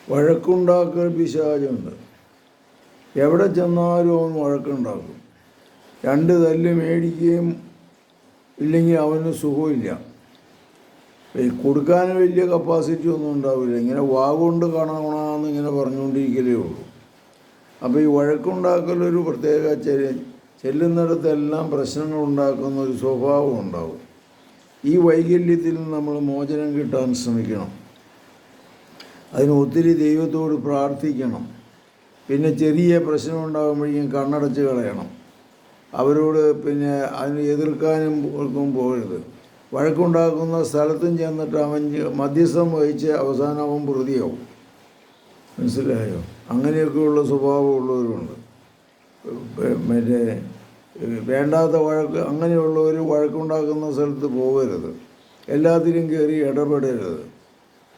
വഴക്കുണ്ടാക്കൽ പിശാചുണ്ട്. എവിടെ ചെന്നാലും അവൻ വഴക്കുണ്ടാക്കും. രണ്ട് തല്ല് മേടിക്കുകയും ഇല്ലെങ്കിൽ അവന് സുഖമില്ല. കൊടുക്കാൻ വലിയ കപ്പാസിറ്റി ഒന്നും ഉണ്ടാവില്ല. ഇങ്ങനെ വാഗുകൊണ്ട് കാണാമെന്ന് ഇങ്ങനെ പറഞ്ഞുകൊണ്ടിരിക്കലേ ഉള്ളൂ. അപ്പോൾ ഈ വഴക്കുണ്ടാക്കലൊരു പ്രത്യേക ചെല്ലുന്നിടത്തെല്ലാം പ്രശ്നങ്ങൾ ഉണ്ടാക്കുന്ന ഒരു സ്വഭാവം ഉണ്ടാവും. ഈ വൈകല്യത്തിൽ നമ്മൾ മോചനം കിട്ടാൻ ശ്രമിക്കണം. അതിന് ഒത്തിരി ദൈവത്തോട് പ്രാർത്ഥിക്കണം. പിന്നെ ചെറിയ പ്രശ്നം ഉണ്ടാകുമ്പോഴേക്കും കണ്ണടച്ച് കളയണം. അവരോട് പിന്നെ അതിന് എതിർക്കാനും പോകരുത്. വഴക്കുണ്ടാക്കുന്ന സ്ഥലത്തും ചെന്നിട്ട് അവൻ മധ്യസ്ഥം വഹിച്ച് അവസാനം അവൻ പ്രതിയാവും. മനസ്സിലായോ? അങ്ങനെയൊക്കെയുള്ള സ്വഭാവമുള്ളവരുണ്ട്. മറ്റേ വേണ്ടാത്ത വഴക്ക് അങ്ങനെയുള്ളവർ വഴക്കുണ്ടാക്കുന്ന സ്ഥലത്ത് പോകരുത്. എല്ലാത്തിലും കയറി ഇടപെടരുത്.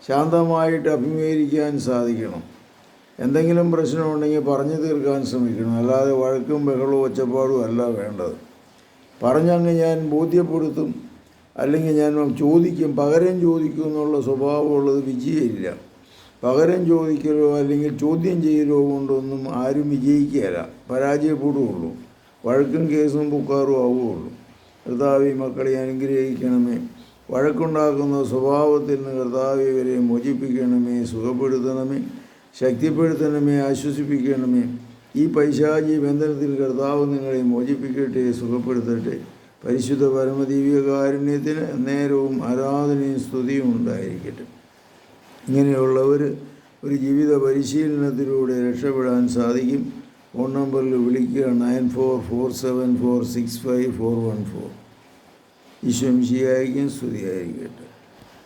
ശാന്തമായിട്ട് അഭിമുഖീകരിക്കാൻ സാധിക്കണം. എന്തെങ്കിലും പ്രശ്നമുണ്ടെങ്കിൽ പറഞ്ഞു തീർക്കാൻ ശ്രമിക്കണം. അല്ലാതെ വഴക്കും ബഹളവും ഒച്ചപ്പാടും അല്ല വേണ്ടത്. പറഞ്ഞങ്ങ് ഞാൻ ബോധ്യപ്പെടുത്തും, അല്ലെങ്കിൽ ഞാൻ ചോദിക്കും, പകരം ചോദിക്കും എന്നുള്ള സ്വഭാവമുള്ളത് വിജയമില്ല. പകരം ചോദിക്കലോ അല്ലെങ്കിൽ ചോദ്യം ചെയ്യലോ കൊണ്ടൊന്നും ആരും വിജയിക്കുകയില്ല, പരാജയപ്പെടുകയുള്ളൂ. വഴക്കും കേസും പുക്കാറും ആവുകയുള്ളൂ. കർത്താവേ, മക്കളെ അനുഗ്രഹിക്കണമേ. വഴക്കുണ്ടാക്കുന്ന സ്വഭാവത്തിൽ നിന്ന് കർത്താവേ ഇവരെ മോചിപ്പിക്കണമേ, സുഖപ്പെടുത്തണമേ, ശക്തിപ്പെടുത്തണമേ, ആശ്വസിപ്പിക്കണമേ. ഈ പൈശാചി ബന്ധനത്തിൽ കർത്താവ് നിങ്ങളെ മോചിപ്പിക്കട്ടെ, സുഖപ്പെടുത്തട്ടെ. പരിശുദ്ധ പരമദിവ്യകാരുണ്യത്തിന് നേരവും ആരാധനയും സ്തുതിയും ഉണ്ടായിരിക്കട്ടെ. ഇങ്ങനെയുള്ളവർ ഒരു ജീവിത പരിശീലനത്തിലൂടെ രക്ഷപ്പെടാൻ സാധിക്കും. ഫോൺ നമ്പറിൽ വിളിക്കുക 9447465414. ഈശോ മിശിഹായ്ക്കും സ്തുതിയായിരിക്കട്ടെ.